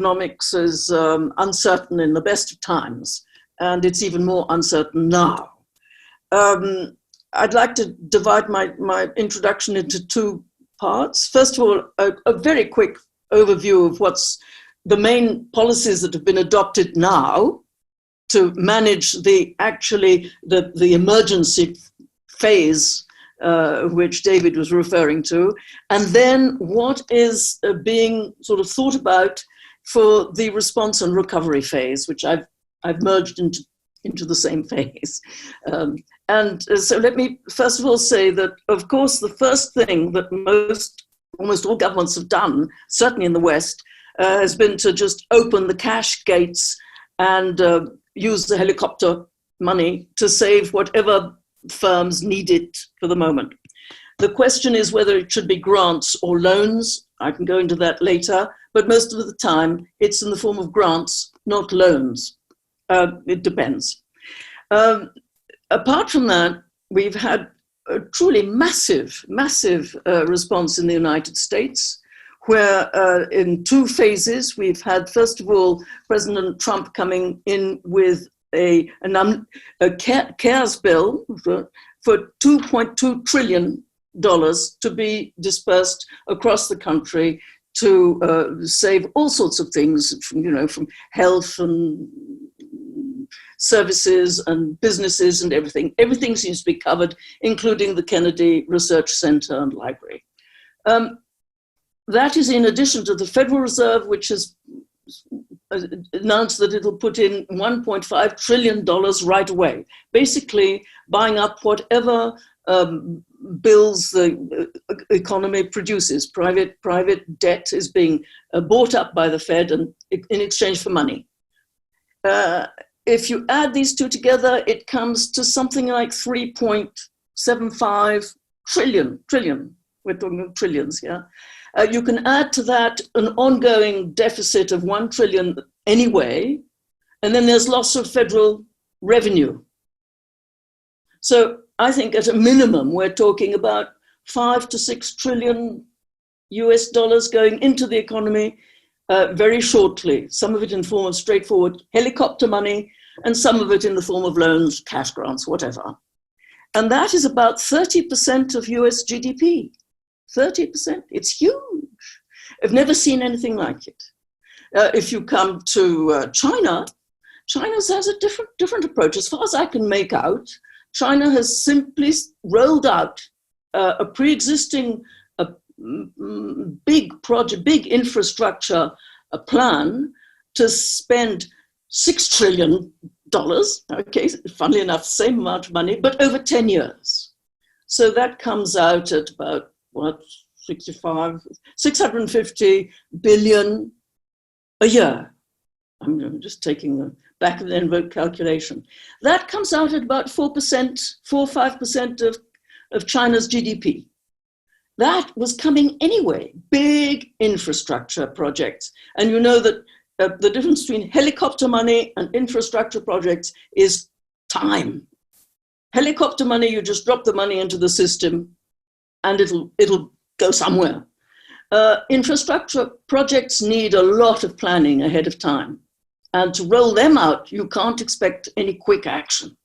economics is uncertain in the best of times, and it's even more uncertain now. I'd like to divide my introduction into two parts. First of all, a very quick overview of what's the main policies that have been adopted now to manage the emergency phase which David was referring to, and then what is being sort of thought about for the response and recovery phase, which I've merged into the same phase. So let me first of all say that, of course, the first thing that almost all governments have done, certainly in the West, has been to just open the cash gates and use the helicopter money to save whatever firms need it for the moment. The question is whether it should be grants or loans. I can go into that later, but most of the time it's in the form of grants, not loans. It depends. Apart from that, we've had a truly massive response in the United States, where in two phases, we've had, first of all, President Trump coming in with a CARES bill for $2.2 trillion to be dispersed across the country to save all sorts of things, from health and services and businesses and everything. Everything seems to be covered, including the Kennedy Research Center and Library. That is in addition to the Federal Reserve, which has announced that it'll put in $1.5 trillion right away, basically buying up whatever bills the economy produces. Private debt is being bought up by the Fed and in exchange for money. If you add these two together, it comes to something like 3.75 trillion. We're talking about trillions here. You can add to that an ongoing deficit of 1 trillion anyway, and then there's loss of federal revenue. So I think at a minimum, we're talking about 5 to 6 trillion US dollars going into the economy very shortly, some of it in the form of straightforward helicopter money, and some of it in the form of loans, cash grants, whatever. And that is about 30% of US GDP. 30%, it's huge. I've never seen anything like it. If you come to China has a different approach. As far as I can make out, China has simply rolled out a pre-existing big project, big infrastructure plan to spend $6 trillion, okay, funnily enough, same amount of money, but over 10 years. So that comes out at about, what, 650 billion a year. I'm just taking the back of the envelope calculation. That comes out at about 4-5% of China's GDP. That was coming anyway, big infrastructure projects. And you know that the difference between helicopter money and infrastructure projects is time. Helicopter money, you just drop the money into the system and it'll go somewhere. Infrastructure projects need a lot of planning ahead of time. And to roll them out, you can't expect any quick action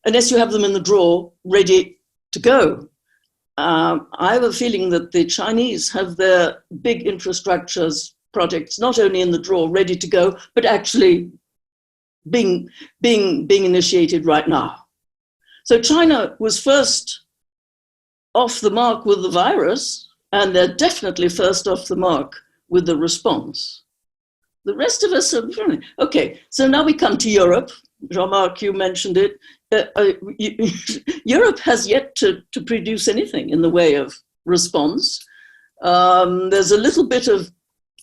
unless you have them in the drawer ready to go. I have a feeling that the Chinese have their big infrastructures projects not only in the drawer ready to go, but actually being initiated right now. So China was first off the mark with the virus, and they're definitely first off the mark with the response. The rest of us are, okay, so now we come to Europe. Jean-Marc, you mentioned it. Europe has yet to produce anything in the way of response. There's a little bit of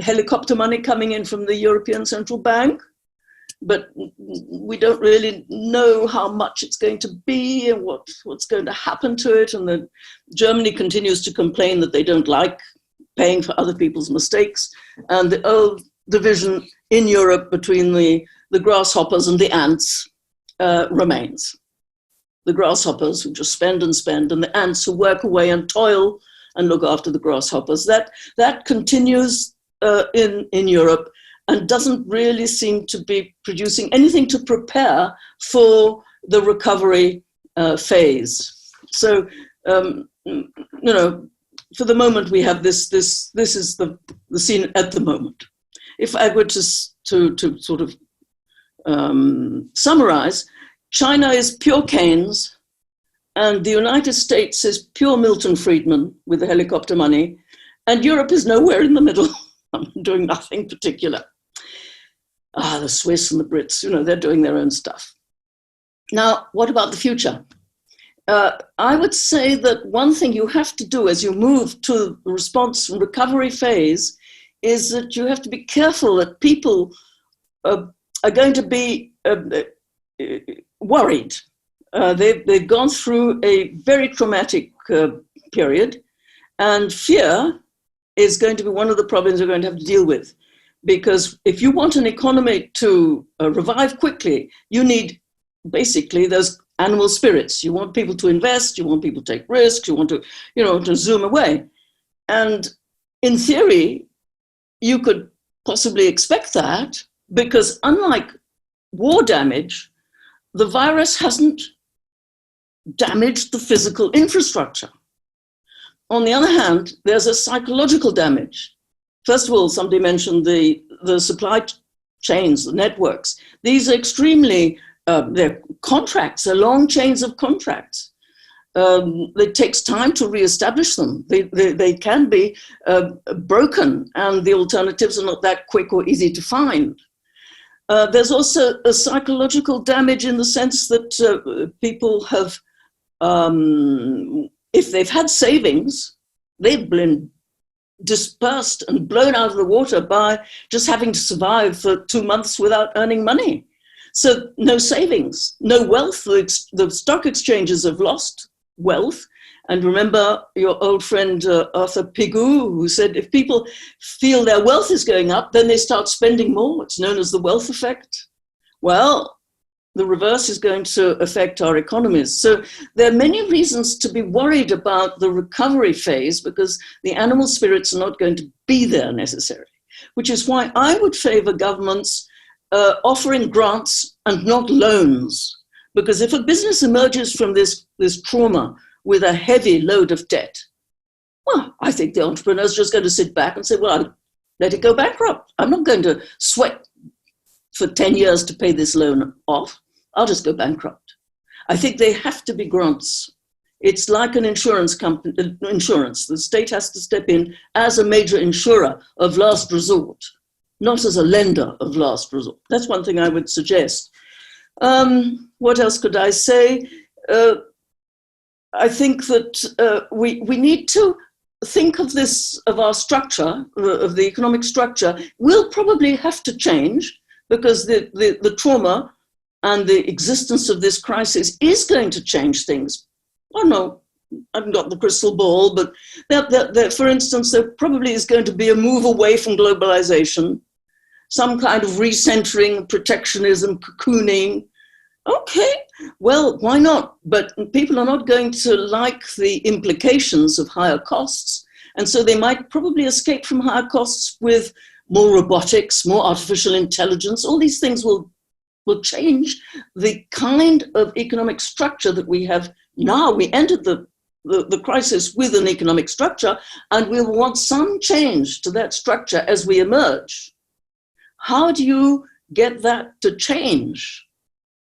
helicopter money coming in from the European Central Bank, but we don't really know how much it's going to be and what's going to happen to it. And Germany continues to complain that they don't like paying for other people's mistakes. And the old division in Europe between the grasshoppers and the ants remains. The grasshoppers who just spend and spend, and the ants who work away and toil and look after the grasshoppers. That continues in Europe. and doesn't really seem to be producing anything to prepare for the recovery phase. So, for the moment we have this is the scene at the moment. If I were to sort of summarize, China is pure Keynes, and the United States is pure Milton Friedman with the helicopter money, and Europe is nowhere in the middle, doing nothing particular. The Swiss and the Brits, they're doing their own stuff. Now, what about the future? I would say that one thing you have to do as you move to the response and recovery phase is that you have to be careful that people are going to be worried. They've gone through a very traumatic period, and fear is going to be one of the problems we're going to have to deal with. Because if you want an economy to revive quickly, you need basically those animal spirits. You want people to invest, you want people to take risks, you want to, to zoom away. And in theory, you could possibly expect that, because unlike war damage, the virus hasn't damaged the physical infrastructure. On the other hand, there's a psychological damage. First of all, somebody mentioned the supply chains, the networks. These are extremely, they're contracts, they're long chains of contracts. It takes time to reestablish them. They can be broken, and the alternatives are not that quick or easy to find. There's also a psychological damage in the sense that people have, if they've had savings, they've been dispersed and blown out of the water by just having to survive for 2 months without earning money. So no savings, no wealth. The stock exchanges have lost wealth. And remember your old friend Arthur Pigou, who said if people feel their wealth is going up, then they start spending more. It's known as the wealth effect. Well, the reverse is going to affect our economies. So there are many reasons to be worried about the recovery phase, because the animal spirits are not going to be there necessarily, which is why I would favor governments offering grants and not loans. Because if a business emerges from this trauma with a heavy load of debt, well, I think the entrepreneur's just going to sit back and say, well, I'll let it go bankrupt. I'm not going to sweat for 10 years to pay this loan off. I'll just go bankrupt. I think they have to be grants. It's like an insurance company, insurance. The state has to step in as a major insurer of last resort, not as a lender of last resort. That's one thing I would suggest. What else could I say? I think that we need to think of this, of our structure, of the economic structure, will probably have to change, because the trauma and the existence of this crisis is going to change things. I don't know, I haven't got the crystal ball, but for instance, there probably is going to be a move away from globalization, some kind of recentering, protectionism, cocooning. Okay, well, why not? But people are not going to like the implications of higher costs. And so they might probably escape from higher costs with more robotics, more artificial intelligence. All these things will change the kind of economic structure that we have now. We entered the crisis with an economic structure, and we will want some change to that structure as we emerge. How do you get that to change,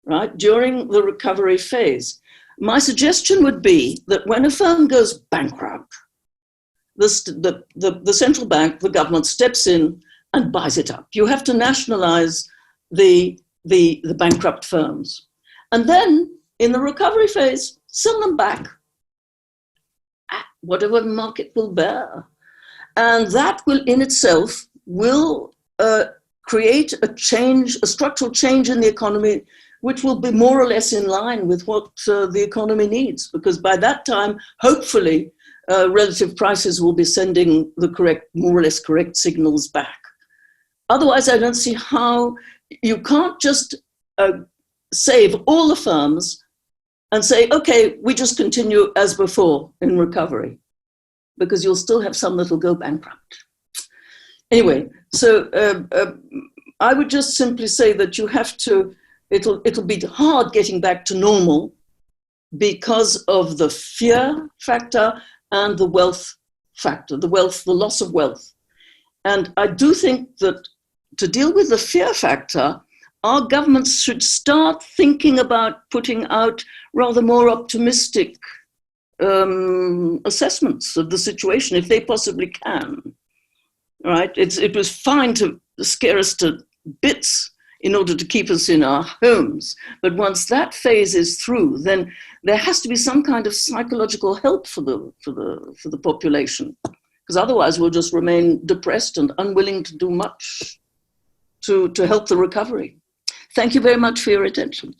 right, during the recovery phase? My suggestion would be that when a firm goes bankrupt, the central bank, the government, steps in and buys it up. You have to nationalize the bankrupt firms. And then in the recovery phase, sell them back at whatever the market will bear. And that will in itself will create a change, a structural change in the economy, which will be more or less in line with what the economy needs. Because by that time, hopefully, relative prices will be sending the correct, more or less correct signals back. Otherwise, I don't see how you can't just save all the firms and say, okay, we just continue as before in recovery, because you'll still have some that will go bankrupt. Anyway, So I would just simply say that you have to, it'll be hard getting back to normal because of the fear factor and the wealth factor, the loss of wealth. And I do think that to deal with the fear factor, our governments should start thinking about putting out rather more optimistic assessments of the situation, if they possibly can. Right? It was fine to scare us to bits in order to keep us in our homes, but once that phase is through, then there has to be some kind of psychological help for the population, because otherwise we'll just remain depressed and unwilling to do much to help the recovery. Thank you very much for your attention.